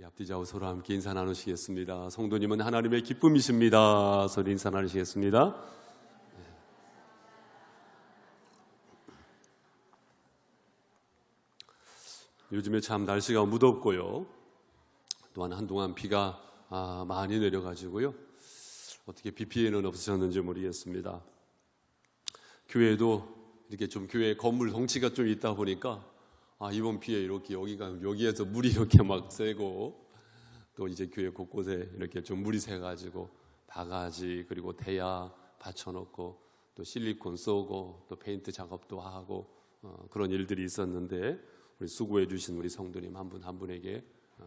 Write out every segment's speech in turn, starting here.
앞뒤좌우 서로 함께 인사 나누시겠습니다. 성도님은 하나님의 기쁨이십니다. 서로 인사 나누시겠습니다. 요즘에 참 날씨가 무덥고요. 또한 한동안 비가 많이 내려가지고요. 어떻게 비 피해는 없으셨는지 모르겠습니다. 교회도 이렇게 좀 교회 건물 덩치가 좀 있다 보니까 이번 비에 이렇게 여기에서 물이 이렇게 막 새고, 또 이제 교회 곳곳에 이렇게 좀 물이 새가지고 바가지 그리고 대야 받쳐놓고 또 실리콘 쏘고 또 페인트 작업도 하고 그런 일들이 있었는데, 우리 수고해 주신 우리 성도님 한 분 한 분에게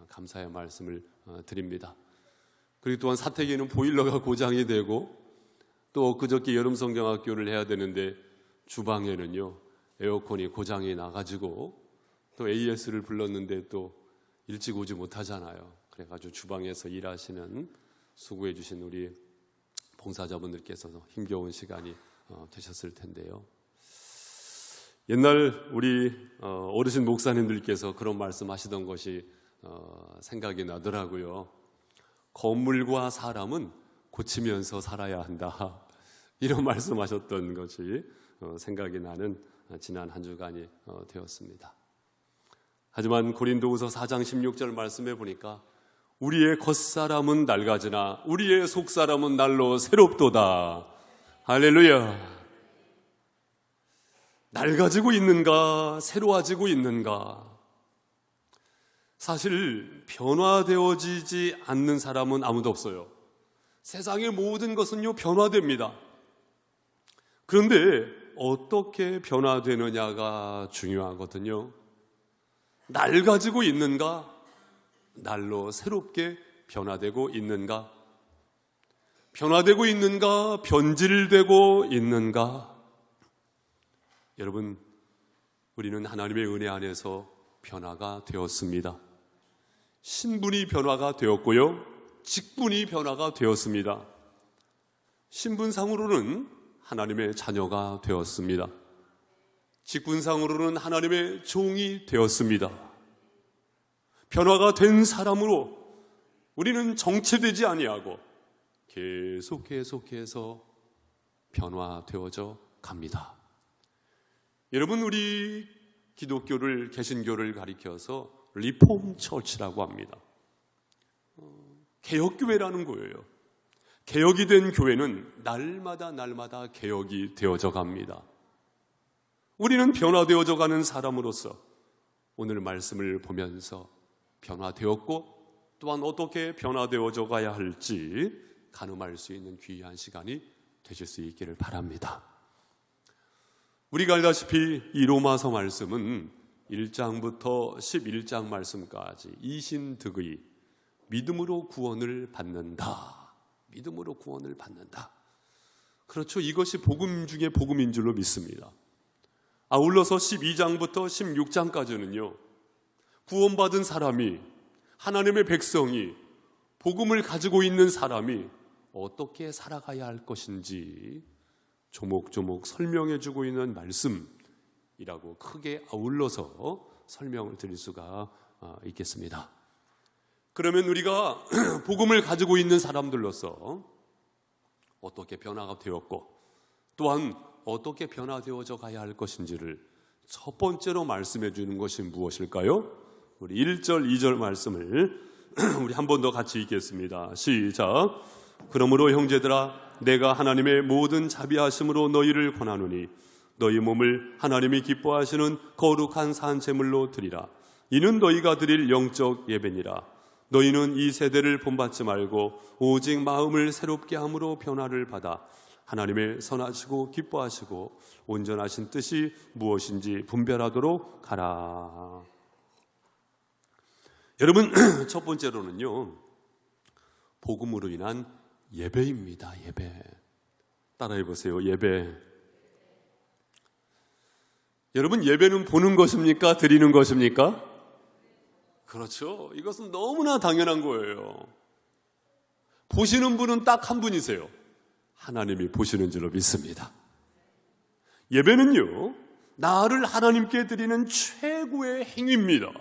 감사의 말씀을 드립니다. 그리고 또한 사택에는 보일러가 고장이 되고, 또 그저께 여름 성경학교를 해야 되는데 주방에는요 에어컨이 고장이 나가지고 또 AS를 불렀는데 또 일찍 오지 못하잖아요. 그래가지고 주방에서 일하시는 수고해 주신 우리 봉사자분들께서 힘겨운 시간이 되셨을 텐데요. 옛날 우리 어르신 목사님들께서 그런 말씀하시던 것이 생각이 나더라고요. 건물과 사람은 고치면서 살아야 한다, 이런 말씀하셨던 것이 생각이 나는 지난 한 주간이 되었습니다. 하지만 고린도후서 4장 16절 말씀해 보니까 우리의 겉사람은 낡아지나 우리의 속사람은 날로 새롭도다. 할렐루야. 낡아지고 있는가, 새로워지고 있는가? 사실 변화되어지지 않는 사람은 아무도 없어요. 세상의 모든 것은요 변화됩니다. 그런데 어떻게 변화되느냐가 중요하거든요. 낡아지고 있는가, 날로 새롭게 변화되고 있는가, 변화되고 있는가, 변질되고 있는가. 여러분, 우리는 하나님의 은혜 안에서 변화가 되었습니다. 신분이 변화가 되었고요, 직분이 변화가 되었습니다. 신분상으로는 하나님의 자녀가 되었습니다. 직분상으로는 하나님의 종이 되었습니다. 변화가 된 사람으로 우리는 정체되지 아니하고 계속해서 변화되어져 갑니다. 여러분, 우리 기독교를, 개신교를 가리켜서 리폼 처치라고 합니다. 개혁교회라는 거예요. 개혁이 된 교회는 날마다 개혁이 되어져 갑니다. 우리는 변화되어져 가는 사람으로서 오늘 말씀을 보면서 변화되었고, 또한 어떻게 변화되어져 가야 할지 가늠할 수 있는 귀한 시간이 되실 수 있기를 바랍니다. 우리가 알다시피 이 로마서 말씀은 1장부터 11장 말씀까지 이신득의 믿음으로 구원을 받는다, 믿음으로 구원을 받는다. 그렇죠. 이것이 복음 중에 복음인 줄로 믿습니다. 아울러서 12장부터 16장까지는요 구원받은 사람이, 하나님의 백성이, 복음을 가지고 있는 사람이 어떻게 살아가야 할 것인지 조목조목 설명해 주고 있는 말씀이라고 크게 아울러서 설명을 드릴 수가 있겠습니다. 그러면 우리가 복음을 가지고 있는 사람들로서 어떻게 변화가 되었고, 또한 어떻게 변화되어져 가야 할 것인지를 첫 번째로 말씀해 주는 것이 무엇일까요? 우리 1절, 2절 말씀을 우리 한 번 더 같이 읽겠습니다. 시작. 그러므로 형제들아, 내가 하나님의 모든 자비하심으로 너희를 권하노니 너희 몸을 하나님이 기뻐하시는 거룩한 산 제물로 드리라. 이는 너희가 드릴 영적 예배니라. 너희는 이 세대를 본받지 말고 오직 마음을 새롭게 함으로 변화를 받아 하나님의 선하시고 기뻐하시고 온전하신 뜻이 무엇인지 분별하도록 가라. 여러분, 첫 번째로는요 복음으로 인한 예배입니다. 예배. 따라해 보세요. 예배. 여러분, 예배는 보는 것입니까? 드리는 것입니까? 그렇죠. 이것은 너무나 당연한 거예요. 보시는 분은 딱 한 분이세요. 하나님이 보시는 줄로 믿습니다. 예배는요 나를 하나님께 드리는 최고의 행위입니다.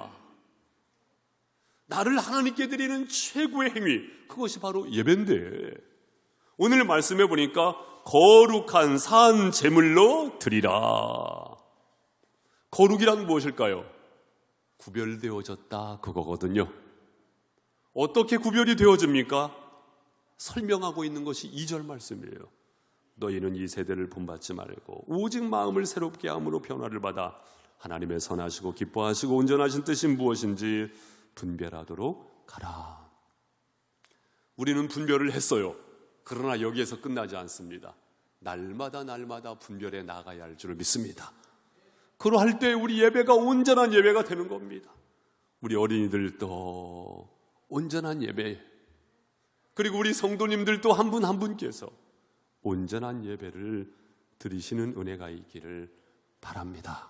나를 하나님께 드리는 최고의 행위, 그것이 바로 예배인데, 오늘 말씀해 보니까 거룩한 산 제물로 드리라. 거룩이란 무엇일까요? 구별되어졌다, 그거거든요. 어떻게 구별이 되어집니까? 설명하고 있는 것이 2절 말씀이에요. 너희는 이 세대를 본받지 말고 오직 마음을 새롭게 함으로 변화를 받아 하나님의 선하시고 기뻐하시고 온전하신 뜻이 무엇인지 분별하도록 가라. 우리는 분별을 했어요. 그러나 여기에서 끝나지 않습니다. 날마다 분별해 나가야 할 줄 믿습니다. 그러할 때 우리 예배가 온전한 예배가 되는 겁니다. 우리 어린이들도 온전한 예배, 그리고 우리 성도님들도 한 분 한 분께서 온전한 예배를 드리시는 은혜가 있기를 바랍니다.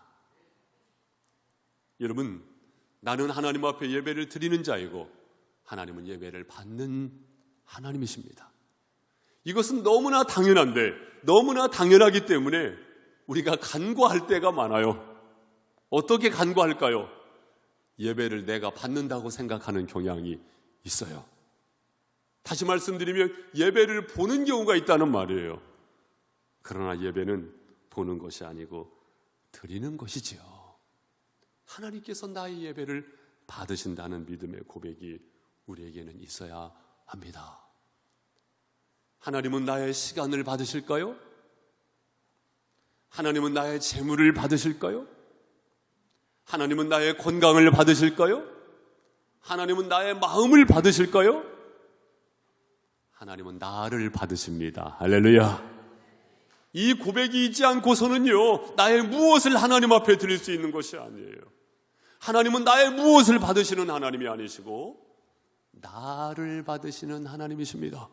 여러분, 나는 하나님 앞에 예배를 드리는 자이고 하나님은 예배를 받는 하나님이십니다. 이것은 너무나 당연한데, 너무나 당연하기 때문에 우리가 간과할 때가 많아요. 어떻게 간과할까요? 예배를 내가 받는다고 생각하는 경향이 있어요. 다시 말씀드리면 예배를 보는 경우가 있다는 말이에요. 그러나 예배는 보는 것이 아니고 드리는 것이지요. 하나님께서 나의 예배를 받으신다는 믿음의 고백이 우리에게는 있어야 합니다. 하나님은 나의 시간을 받으실까요? 하나님은 나의 재물을 받으실까요? 하나님은 나의 건강을 받으실까요? 하나님은 나의 마음을 받으실까요? 하나님은 나를 받으십니다. 할렐루야. 이 고백이 있지 않고서는요, 나의 무엇을 하나님 앞에 드릴 수 있는 것이 아니에요. 하나님은 나의 무엇을 받으시는 하나님이 아니시고 나를 받으시는 하나님이십니다.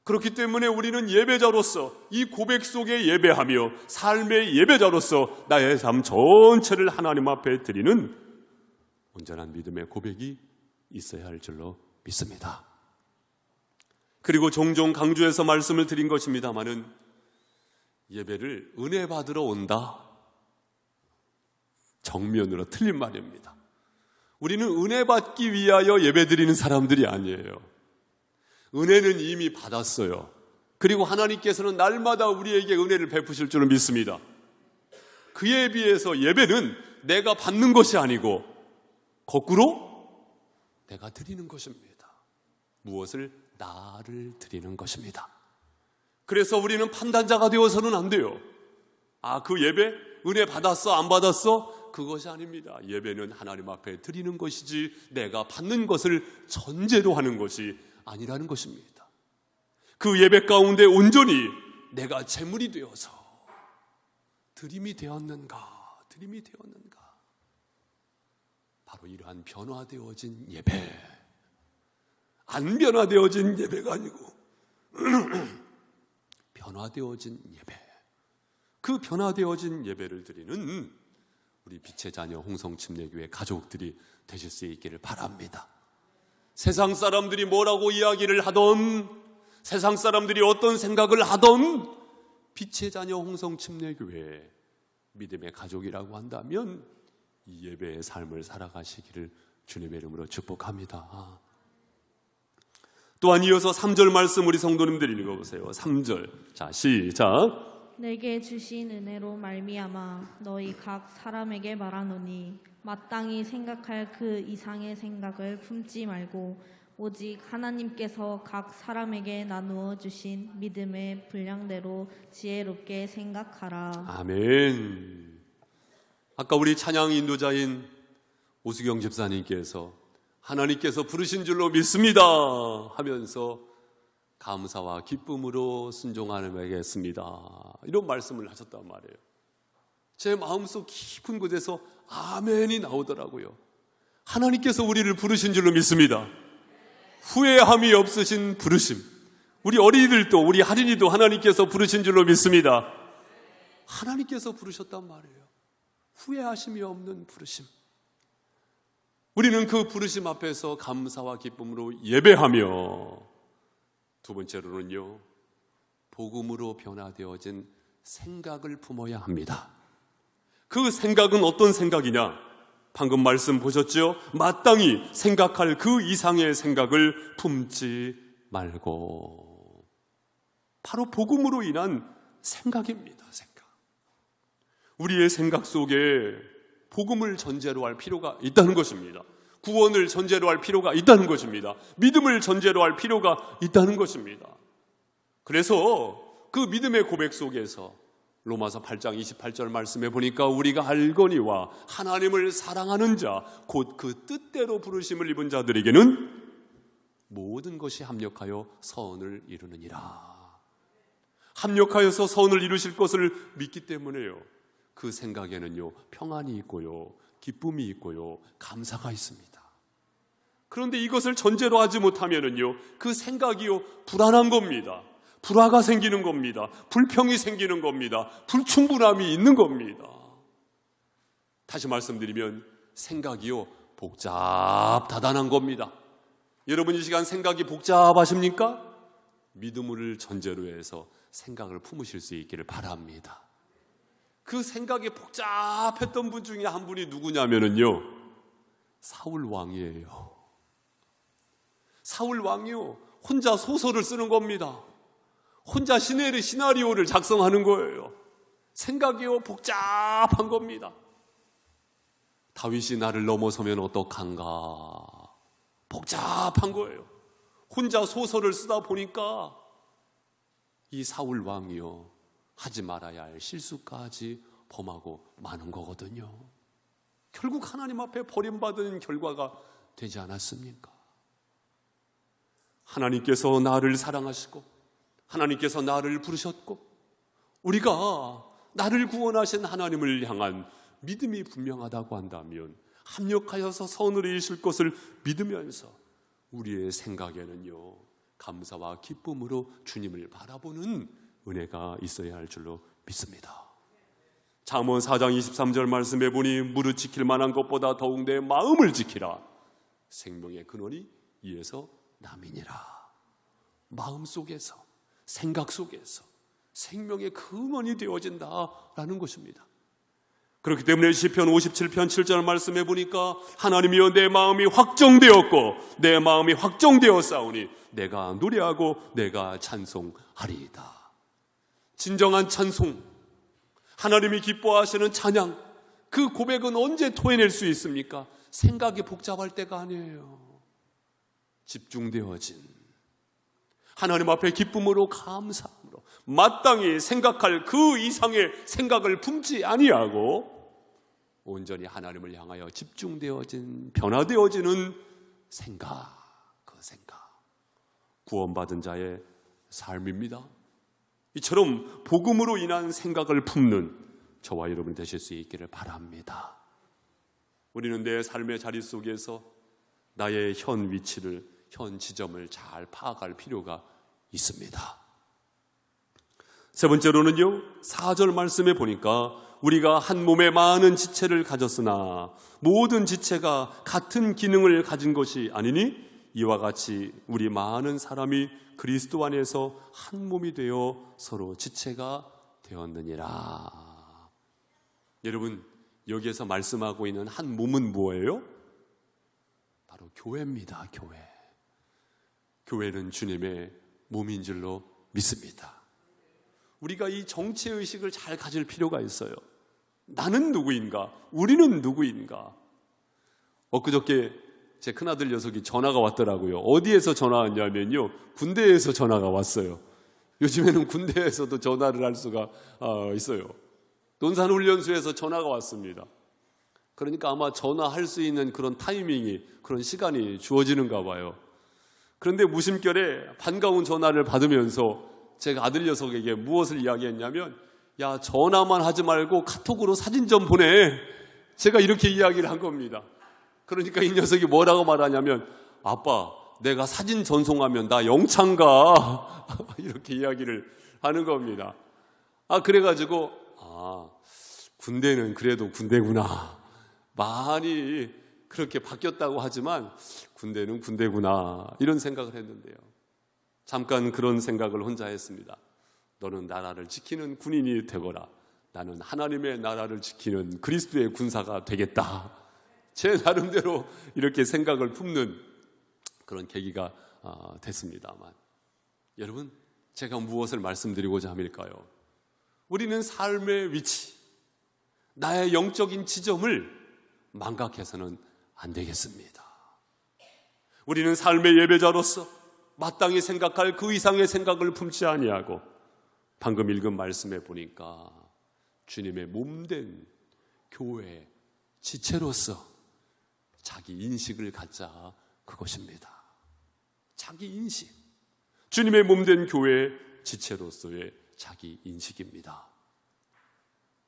그렇기 때문에 우리는 예배자로서 이 고백 속에 예배하며 삶의 예배자로서 나의 삶 전체를 하나님 앞에 드리는 온전한 믿음의 고백이 있어야 할 줄로 믿습니다. 그리고 종종 강조해서 말씀을 드린 것입니다마는 예배를 은혜 받으러 온다, 정면으로 틀린 말입니다. 우리는 은혜 받기 위하여 예배 드리는 사람들이 아니에요. 은혜는 이미 받았어요. 그리고 하나님께서는 날마다 우리에게 은혜를 베푸실 줄을 믿습니다. 그에 비해서 예배는 내가 받는 것이 아니고 거꾸로 내가 드리는 것입니다. 무엇을? 나를 드리는 것입니다. 그래서 우리는 판단자가 되어서는 안 돼요. 그 예배? 은혜 받았어? 안 받았어? 그것이 아닙니다. 예배는 하나님 앞에 드리는 것이지 내가 받는 것을 전제로 하는 것이 아니라는 것입니다. 그 예배 가운데 온전히 내가 제물이 되어서 드림이 되었는가? 바로 이러한 변화되어진 예배. 안 변화되어진 예배가 아니고 변화되어진 예배. 그 변화되어진 예배를 드리는 우리 빛의 자녀 홍성침례교회 가족들이 되실 수 있기를 바랍니다. 세상 사람들이 뭐라고 이야기를 하던, 세상 사람들이 어떤 생각을 하던 빛의 자녀 홍성침례교회 믿음의 가족이라고 한다면 이 예배의 삶을 살아가시기를 주님의 이름으로 축복합니다. 또한 이어서 3절 말씀 우리 성도님들 읽어보세요. 3절. 자, 시작. 내게 주신 은혜로 말미암아 너희 각 사람에게 말하노니 마땅히 생각할 그 이상의 생각을 품지 말고 오직 하나님께서 각 사람에게 나누어 주신 믿음의 분량대로 지혜롭게 생각하라. 아멘. 아까 우리 찬양 인도자인 오수경 집사님께서 하나님께서 부르신 줄로 믿습니다 하면서 감사와 기쁨으로 순종하겠습니다, 이런 말씀을 하셨단 말이에요. 제 마음속 깊은 곳에서 아멘이 나오더라고요. 하나님께서 우리를 부르신 줄로 믿습니다. 후회함이 없으신 부르심. 우리 어린이들도 우리 할인이도 하나님께서 부르신 줄로 믿습니다. 하나님께서 부르셨단 말이에요. 후회하심이 없는 부르심. 우리는 그 부르심 앞에서 감사와 기쁨으로 예배하며, 두 번째로는요, 복음으로 변화되어진 생각을 품어야 합니다. 그 생각은 어떤 생각이냐? 방금 말씀 보셨죠? 마땅히 생각할 그 이상의 생각을 품지 말고. 바로 복음으로 인한 생각입니다. 생각. 우리의 생각 속에 복음을 전제로 할 필요가 있다는 것입니다. 구원을 전제로 할 필요가 있다는 것입니다. 믿음을 전제로 할 필요가 있다는 것입니다. 그래서 그 믿음의 고백 속에서 로마서 8장 28절 말씀에 보니까 우리가 알거니와 하나님을 사랑하는 자 곧 그 뜻대로 부르심을 입은 자들에게는 모든 것이 합력하여 선을 이루느니라. 합력하여서 선을 이루실 것을 믿기 때문에요. 그 생각에는요, 평안이 있고요, 기쁨이 있고요, 감사가 있습니다. 그런데 이것을 전제로 하지 못하면은요, 그 생각이요, 불안한 겁니다. 불화가 생기는 겁니다. 불평이 생기는 겁니다. 불충분함이 있는 겁니다. 다시 말씀드리면 생각이요, 복잡다단한 겁니다. 여러분 이 시간 생각이 복잡하십니까? 믿음을 전제로 해서 생각을 품으실 수 있기를 바랍니다. 그 생각이 복잡했던 분 중에 한 분이 누구냐면요, 사울 왕이에요. 사울 왕이요, 혼자 소설을 쓰는 겁니다. 혼자 시나리오를 작성하는 거예요. 생각이요, 복잡한 겁니다. 다윗이 나를 넘어서면 어떡한가, 복잡한 거예요. 혼자 소설을 쓰다 보니까 이 사울 왕이요, 하지 말아야 할 실수까지 범하고 마는 거거든요. 결국 하나님 앞에 버림받은 결과가 되지 않았습니까? 하나님께서 나를 사랑하시고 하나님께서 나를 부르셨고 우리가 나를 구원하신 하나님을 향한 믿음이 분명하다고 한다면 합력하여서 선을 이루실 것을 믿으면서 우리의 생각에는요, 감사와 기쁨으로 주님을 바라보는 은혜가 있어야 할 줄로 믿습니다. 잠언 4장 23절 말씀해 보니 무릇 지킬 만한 것보다 더욱 내 마음을 지키라. 생명의 근원이 이에서 남이니라. 마음 속에서, 생각 속에서 생명의 근원이 되어진다라는 것입니다. 그렇기 때문에 시편 57편 7절 말씀해 보니까 하나님이여 내 마음이 확정되었고 내 마음이 확정되었사오니 내가 노래하고 내가 찬송하리이다. 진정한 찬송, 하나님이 기뻐하시는 찬양, 그 고백은 언제 토해낼 수 있습니까? 생각이 복잡할 때가 아니에요. 집중되어진 하나님 앞에 기쁨으로 감사함으로 마땅히 생각할 그 이상의 생각을 품지 아니하고 온전히 하나님을 향하여 집중되어진, 변화되어지는 생각, 그 생각, 구원받은 자의 삶입니다. 이처럼 복음으로 인한 생각을 품는 저와 여러분이 되실 수 있기를 바랍니다. 우리는 내 삶의 자리 속에서 나의 현 위치를, 현 지점을 잘 파악할 필요가 있습니다. 세 번째로는요, 4절 말씀에 보니까 우리가 한 몸에 많은 지체를 가졌으나 모든 지체가 같은 기능을 가진 것이 아니니 이와 같이 우리 많은 사람이 그리스도 안에서 한 몸이 되어 서로 지체가 되었느니라. 여러분, 여기에서 말씀하고 있는 한 몸은 뭐예요? 바로 교회입니다. 교회. 교회는 주님의 몸인 줄로 믿습니다. 우리가 이 정체의식을 잘 가질 필요가 있어요. 나는 누구인가? 우리는 누구인가? 엊그저께 제 큰아들 녀석이 전화가 왔더라고요. 어디에서 전화 왔냐면요, 군대에서 전화가 왔어요. 요즘에는 군대에서도 전화를 할 수가 있어요. 논산훈련소에서 전화가 왔습니다. 그러니까 아마 전화할 수 있는 그런 타이밍이, 그런 시간이 주어지는가 봐요. 그런데 무심결에 반가운 전화를 받으면서 제가 아들 녀석에게 무엇을 이야기했냐면, 야, 전화만 하지 말고 카톡으로 사진 좀 보내. 제가 이렇게 이야기를 한 겁니다. 그러니까 이 녀석이 뭐라고 말하냐면, 아빠, 내가 사진 전송하면 나 영창 가. 이렇게 이야기를 하는 겁니다. 그래가지고, 군대는 그래도 군대구나. 많이 그렇게 바뀌었다고 하지만 군대는 군대구나. 이런 생각을 했는데요. 잠깐 그런 생각을 혼자 했습니다. 너는 나라를 지키는 군인이 되거라. 나는 하나님의 나라를 지키는 그리스도의 군사가 되겠다. 제 나름대로 이렇게 생각을 품는 그런 계기가 됐습니다만, 여러분, 제가 무엇을 말씀드리고자 함일까요? 우리는 삶의 위치, 나의 영적인 지점을 망각해서는 안 되겠습니다. 우리는 삶의 예배자로서 마땅히 생각할 그 이상의 생각을 품지 아니하고, 방금 읽은 말씀에 보니까 주님의 몸된 교회 지체로서 자기 인식을 갖자, 그것입니다. 자기 인식, 주님의 몸된 교회 지체로서의 자기 인식입니다.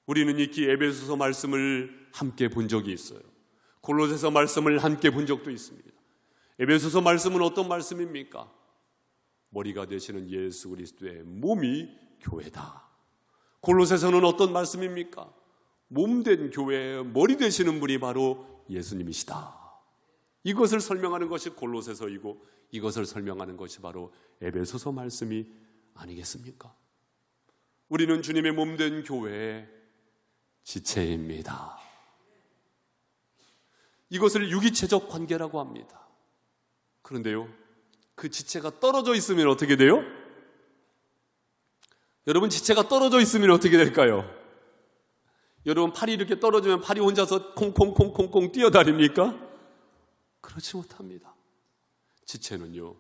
우리는 익히 에베소서 말씀을 함께 본 적이 있어요. 골로새서 말씀을 함께 본 적도 있습니다. 에베소서 말씀은 어떤 말씀입니까? 머리가 되시는 예수 그리스도의 몸이 교회다. 골로새서는 어떤 말씀입니까? 몸된 교회의 머리 되시는 분이 바로 예수님이시다. 이것을 설명하는 것이 골로새서이고, 이것을 설명하는 것이 바로 에베소서 말씀이 아니겠습니까? 우리는 주님의 몸된 교회의 지체입니다. 이것을 유기체적 관계라고 합니다. 그런데요, 그 지체가 떨어져 있으면 어떻게 돼요? 여러분, 지체가 떨어져 있으면 어떻게 될까요? 여러분, 팔이 이렇게 떨어지면 팔이 혼자서 콩콩콩콩콩 뛰어다닙니까? 그렇지 못합니다. 지체는요,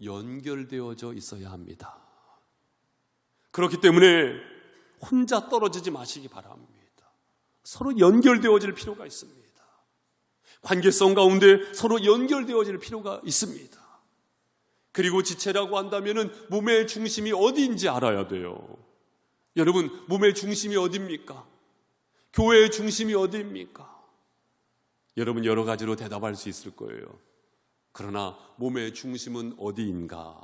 연결되어져 있어야 합니다. 그렇기 때문에 혼자 떨어지지 마시기 바랍니다. 서로 연결되어질 필요가 있습니다. 관계성 가운데 서로 연결되어질 필요가 있습니다. 그리고 지체라고 한다면 몸의 중심이 어디인지 알아야 돼요. 여러분, 몸의 중심이 어디입니까? 교회의 중심이 어디입니까? 여러분, 여러 가지로 대답할 수 있을 거예요. 그러나 몸의 중심은 어디인가?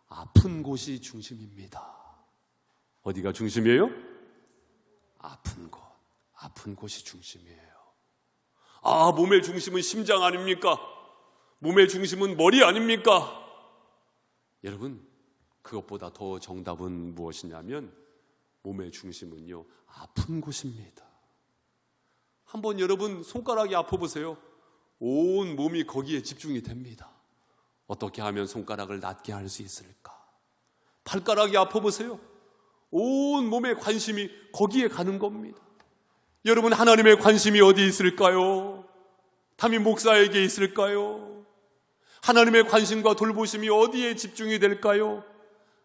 아픈 곳이 중심입니다. 어디가 중심이에요? 아픈 곳, 아픈 곳이 중심이에요. 몸의 중심은 심장 아닙니까? 몸의 중심은 머리 아닙니까? 여러분, 그것보다 더 정답은 무엇이냐면 몸의 중심은요, 아픈 곳입니다. 한번 여러분 손가락이 아파보세요. 온 몸이 거기에 집중이 됩니다. 어떻게 하면 손가락을 낫게 할 수 있을까? 발가락이 아파보세요. 온 몸의 관심이 거기에 가는 겁니다. 여러분, 하나님의 관심이 어디 있을까요? 담임 목사에게 있을까요? 하나님의 관심과 돌보심이 어디에 집중이 될까요?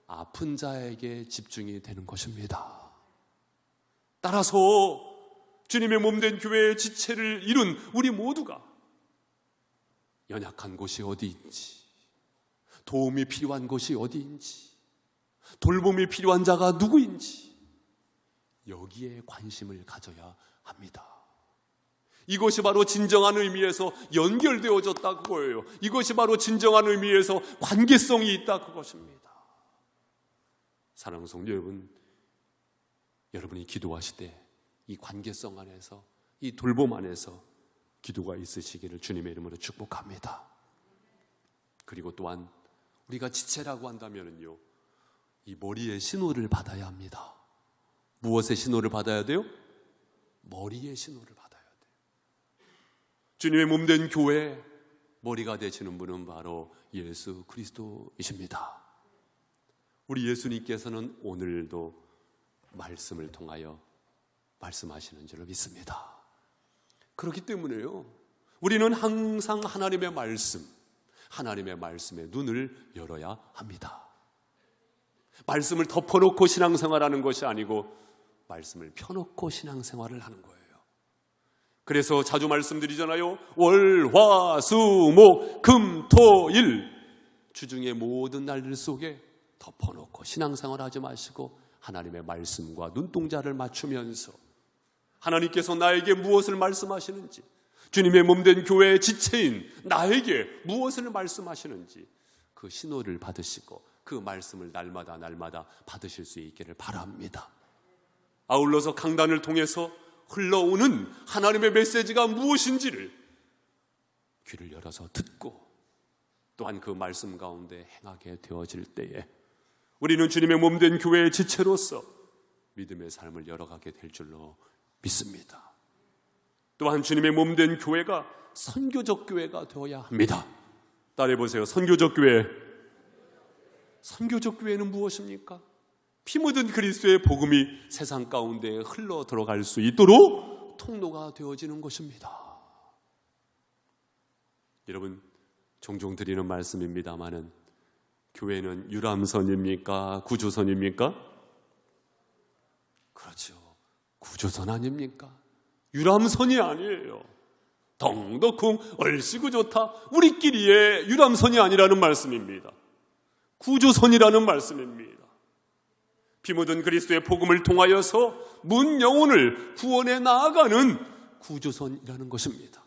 아픈 자에게 집중이 되는 것입니다. 따라서 주님의 몸된 교회의 지체를 이룬 우리 모두가 연약한 곳이 어디인지, 도움이 필요한 곳이 어디인지, 돌봄이 필요한 자가 누구인지 여기에 관심을 가져야 합니다. 이것이 바로 진정한 의미에서 연결되어졌다 그거예요. 이것이 바로 진정한 의미에서 관계성이 있다 그것입니다. 사랑하는 성도 여러분, 여러분이 기도하실 때 이 관계성 안에서, 이 돌봄 안에서 기도가 있으시기를 주님의 이름으로 축복합니다. 그리고 또한 우리가 지체라고 한다면요, 이 머리의 신호를 받아야 합니다. 무엇의 신호를 받아야 돼요? 머리의 신호를 받아야 돼요. 주님의 몸된 교회 머리가 되시는 분은 바로 예수 그리스도이십니다. 우리 예수님께서는 오늘도 말씀을 통하여 말씀하시는 줄을 믿습니다. 그렇기 때문에요, 우리는 항상 하나님의 말씀, 하나님의 말씀에 눈을 열어야 합니다. 말씀을 덮어놓고 신앙생활하는 것이 아니고 말씀을 펴놓고 신앙생활을 하는 거예요. 그래서 자주 말씀드리잖아요. 월, 화, 수, 목, 금, 토, 일, 주중의 모든 날들 속에 덮어놓고 신앙생활하지 마시고 하나님의 말씀과 눈동자를 맞추면서 하나님께서 나에게 무엇을 말씀하시는지, 주님의 몸된 교회의 지체인 나에게 무엇을 말씀하시는지 그 신호를 받으시고 그 말씀을 날마다 받으실 수 있기를 바랍니다. 아울러서 강단을 통해서 흘러오는 하나님의 메시지가 무엇인지를 귀를 열어서 듣고 또한 그 말씀 가운데 행하게 되어질 때에 우리는 주님의 몸된 교회의 지체로서 믿음의 삶을 열어가게 될 줄로 믿습니다. 또한 주님의 몸된 교회가 선교적 교회가 되어야 합니다. 따라해보세요. 선교적 교회. 선교적 교회는 무엇입니까? 피 묻은 그리스도의 복음이 세상 가운데 흘러 들어갈 수 있도록 통로가 되어지는 것입니다. 여러분, 종종 드리는 말씀입니다마는 교회는 유람선입니까? 구조선입니까? 그렇죠. 구조선 아닙니까? 유람선이 아니에요. 덩덕쿵 얼씨구 좋다. 우리끼리의 유람선이 아니라는 말씀입니다. 구조선이라는 말씀입니다. 피 묻은 그리스도의 복음을 통하여서 문 영혼을 구원해 나아가는 구조선이라는 것입니다.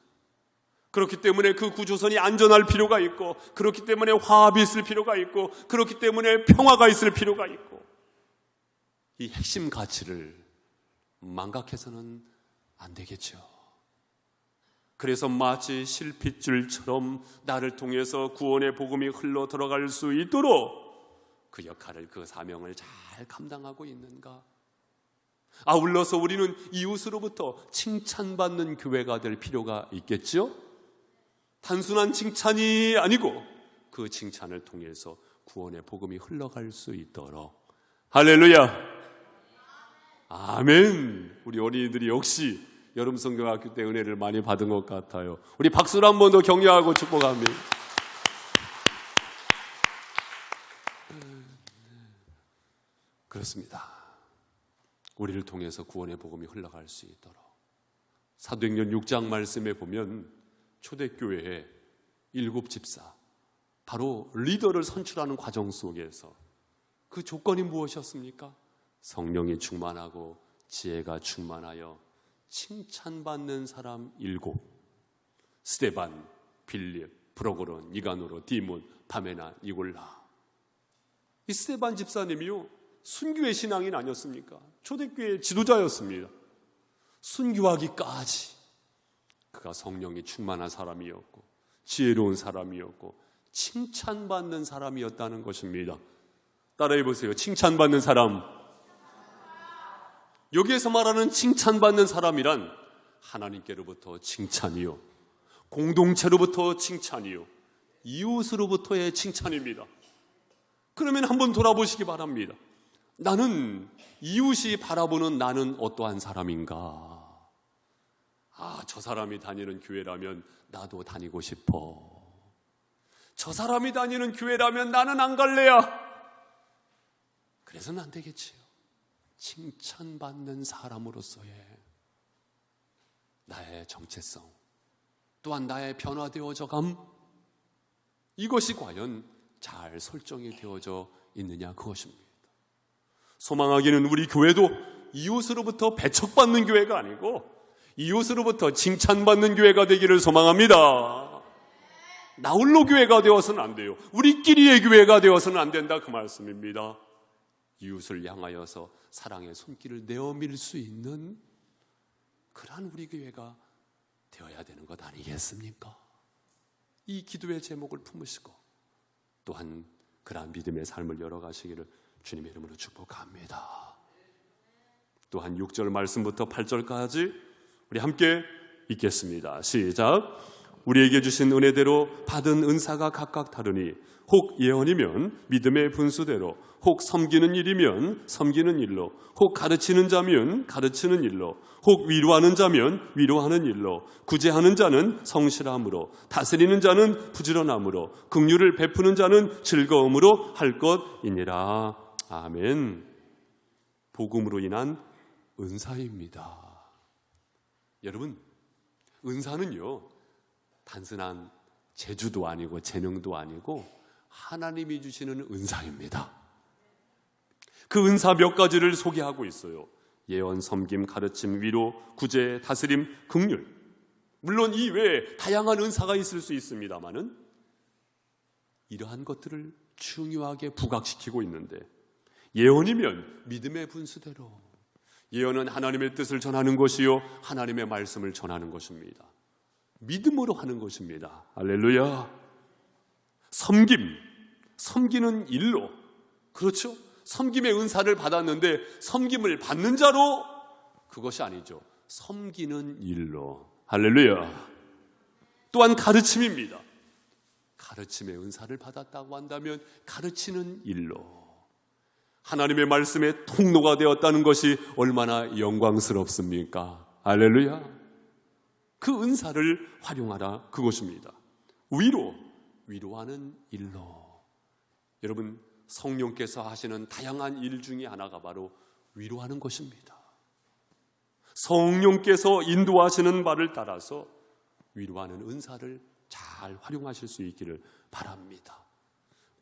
그렇기 때문에 그 구조선이 안전할 필요가 있고, 그렇기 때문에 화합이 있을 필요가 있고, 그렇기 때문에 평화가 있을 필요가 있고, 이 핵심 가치를 망각해서는 안 되겠죠. 그래서 마치 실핏줄처럼 나를 통해서 구원의 복음이 흘러 들어갈 수 있도록 그 역할을, 그 사명을 잘 감당하고 있는가? 아울러서 우리는 이웃으로부터 칭찬받는 교회가 될 필요가 있겠죠? 단순한 칭찬이 아니고 그 칭찬을 통해서 구원의 복음이 흘러갈 수 있도록. 할렐루야! 아멘! 우리 어린이들이 역시 여름 성경학교 때 은혜를 많이 받은 것 같아요. 우리 박수로 한 번 더 격려하고 축복합니다. 그렇습니다. 우리를 통해서 구원의 복음이 흘러갈 수 있도록. 사도행전 6장 말씀에 보면 초대교회의 7집사, 바로 리더를 선출하는 과정 속에서 그 조건이 무엇이었습니까? 성령이 충만하고 지혜가 충만하여 칭찬받는 사람 7, 스데반, 빌립, 브로고론, 니가노로, 디몬, 바메나, 니골라. 이 스데반 집사님이요, 순교의 신앙인 아니었습니까? 초대교회의 지도자였습니다. 순교하기까지 그가 성령이 충만한 사람이었고 지혜로운 사람이었고 칭찬받는 사람이었다는 것입니다. 따라해 보세요. 칭찬받는 사람. 여기에서 말하는 칭찬받는 사람이란 하나님께로부터 칭찬이요, 공동체로부터 칭찬이요, 이웃으로부터의 칭찬입니다. 그러면 한번 돌아보시기 바랍니다. 나는, 이웃이 바라보는 나는 어떠한 사람인가? 저 사람이 다니는 교회라면 나도 다니고 싶어. 저 사람이 다니는 교회라면 나는 안 갈래야. 그래서는 안 되겠지요. 칭찬받는 사람으로서의 나의 정체성, 또한 나의 변화되어져감, 이것이 과연 잘 설정이 되어져 있느냐, 그것입니다. 소망하기는 우리 교회도 이웃으로부터 배척받는 교회가 아니고 이웃으로부터 칭찬받는 교회가 되기를 소망합니다. 나홀로 교회가 되어서는 안 돼요. 우리끼리의 교회가 되어서는 안 된다, 그 말씀입니다. 이웃을 향하여서 사랑의 손길을 내어밀 수 있는 그러한 우리 교회가 되어야 되는 것 아니겠습니까? 이 기도의 제목을 품으시고 또한 그러한 믿음의 삶을 열어가시기를 주님의 이름으로 축복합니다. 또한 6절 말씀부터 8절까지 우리 함께 읽겠습니다. 시작. 우리에게 주신 은혜대로 받은 은사가 각각 다르니 혹 예언이면 믿음의 분수대로, 혹 섬기는 일이면 섬기는 일로, 혹 가르치는 자면 가르치는 일로, 혹 위로하는 자면 위로하는 일로, 구제하는 자는 성실함으로, 다스리는 자는 부지런함으로, 긍휼을 베푸는 자는 즐거움으로 할 것이니라. 아멘. 복음으로 인한 은사입니다. 여러분, 은사는요, 단순한 재주도 아니고 재능도 아니고 하나님이 주시는 은사입니다. 그 은사 몇 가지를 소개하고 있어요. 예언, 섬김, 가르침, 위로, 구제, 다스림, 긍휼. 물론 이 외에 다양한 은사가 있을 수 있습니다마는 이러한 것들을 중요하게 부각시키고 있는데, 예언이면 믿음의 분수대로, 예언은 하나님의 뜻을 전하는 것이요 하나님의 말씀을 전하는 것입니다. 믿음으로 하는 것입니다. 할렐루야. 섬기는 일로, 그렇죠? 섬김의 은사를 받았는데 섬김을 받는 자로, 그것이 아니죠. 섬기는 일로, 할렐루야. 또한 가르침입니다. 가르침의 은사를 받았다고 한다면 가르치는 일로 하나님의 말씀의 통로가 되었다는 것이 얼마나 영광스럽습니까? 할렐루야. 그 은사를 활용하라, 그것입니다. 위로하는 일로. 여러분, 성령께서 하시는 다양한 일 중에 하나가 바로 위로하는 것입니다. 성령께서 인도하시는 바를 따라서 위로하는 은사를 잘 활용하실 수 있기를 바랍니다.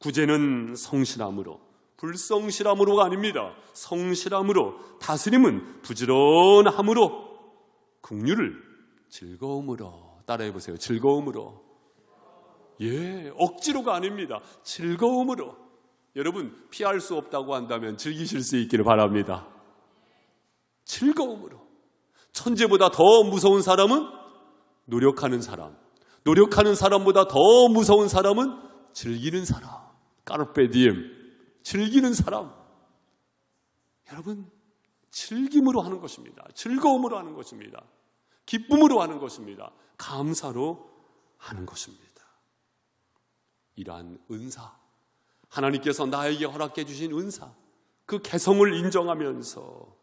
구제는 성실함으로, 불성실함으로가 아닙니다. 성실함으로, 다스림은 부지런함으로, 긍휼을 즐거움으로. 따라해 보세요. 즐거움으로. 억지로가 아닙니다. 즐거움으로. 여러분, 피할 수 없다고 한다면 즐기실 수 있기를 바랍니다. 즐거움으로. 천재보다 더 무서운 사람은 노력하는 사람. 노력하는 사람보다 더 무서운 사람은 즐기는 사람. 까르페 디엠. 즐기는 사람. 여러분, 즐김으로 하는 것입니다. 즐거움으로 하는 것입니다. 기쁨으로 하는 것입니다. 감사로 하는 것입니다. 이러한 은사, 하나님께서 나에게 허락해 주신 은사, 그 개성을 인정하면서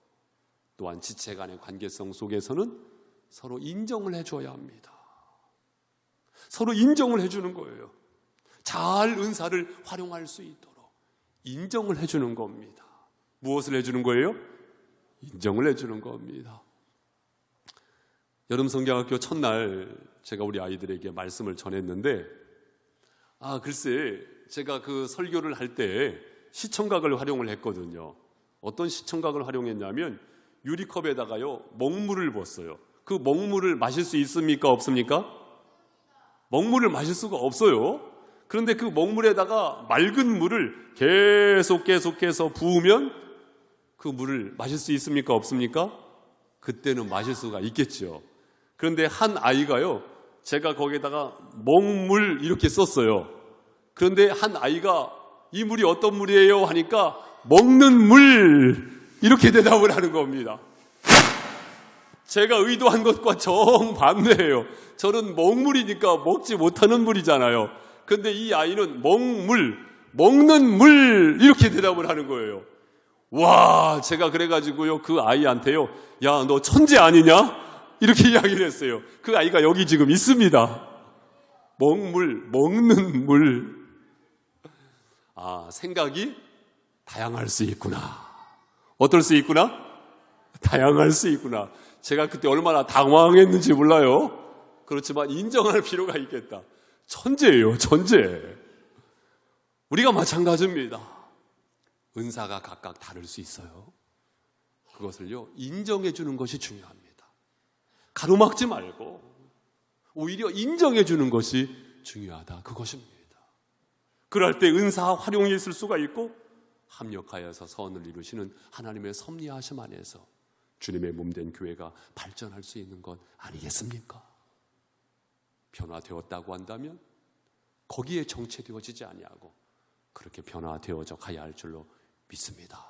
또한 지체 간의 관계성 속에서는 서로 인정을 해줘야 합니다. 서로 인정을 해주는 거예요. 잘 은사를 활용할 수 있도록 인정을 해주는 겁니다. 무엇을 해주는 거예요? 인정을 해주는 겁니다. 여름 성경학교 첫날 제가 우리 아이들에게 말씀을 전했는데, 글쎄, 제가 그 설교를 할 때 시청각을 활용을 했거든요. 어떤 시청각을 활용했냐면 유리컵에다가요 먹물을 부었어요. 그 먹물을 마실 수 있습니까? 없습니까? 먹물을 마실 수가 없어요. 그런데 그 먹물에다가 맑은 물을 계속해서 부으면 그 물을 마실 수 있습니까? 없습니까? 그때는 마실 수가 있겠죠. 그런데 한 아이가요, 제가 거기에다가 먹물 이렇게 썼어요. 그런데 한 아이가 이 물이 어떤 물이에요? 하니까 먹는 물 이렇게 대답을 하는 겁니다. 제가 의도한 것과 정반대예요. 저는 먹물이니까 먹지 못하는 물이잖아요. 그런데 이 아이는 먹물, 먹는 물 이렇게 대답을 하는 거예요. 와, 제가 그래가지고요 그 아이한테요, 야, 너 천재 아니냐? 이렇게 이야기를 했어요. 그 아이가 여기 지금 있습니다. 먹물, 먹는 물. 생각이 다양할 수 있구나. 어떨 수 있구나? 다양할 수 있구나. 제가 그때 얼마나 당황했는지 몰라요. 그렇지만 인정할 필요가 있겠다. 천재예요, 천재. 우리가 마찬가지입니다. 은사가 각각 다를 수 있어요. 그것을요 인정해 주는 것이 중요합니다. 가로막지 말고 오히려 인정해 주는 것이 중요하다, 그것입니다. 그럴 때 은사 활용이 있을 수가 있고 합력하여서 선을 이루시는 하나님의 섭리하심 안에서 주님의 몸된 교회가 발전할 수 있는 것 아니겠습니까? 변화되었다고 한다면 거기에 정체되어지지 아니하고 그렇게 변화되어져 가야 할 줄로 믿습니다.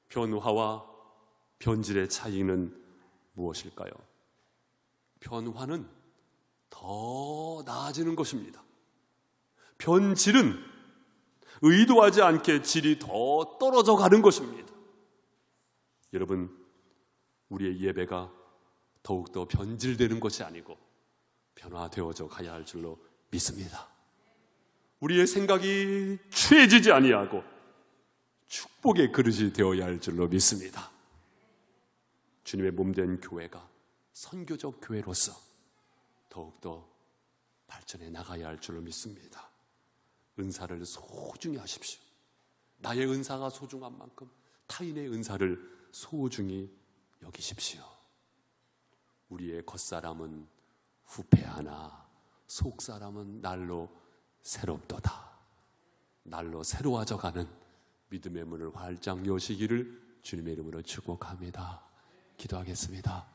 변화와 변질의 차이는 무엇일까요? 변화는 더 나아지는 것입니다. 변질은 의도하지 않게 질이 더 떨어져 가는 것입니다. 여러분, 우리의 예배가 더욱더 변질되는 것이 아니고 변화되어져 가야 할 줄로 믿습니다. 우리의 생각이 취해지지 아니하고 축복의 그릇이 되어야 할 줄로 믿습니다. 주님의 몸된 교회가 선교적 교회로서 더욱더 발전해 나가야 할 줄로 믿습니다. 은사를 소중히 하십시오. 나의 은사가 소중한 만큼 타인의 은사를 소중히 여기십시오. 우리의 겉사람은 후패하나 속사람은 날로 새롭도다. 날로 새로워져가는 믿음의 문을 활짝 여시기를 주님의 이름으로 축복합니다. 기도하겠습니다.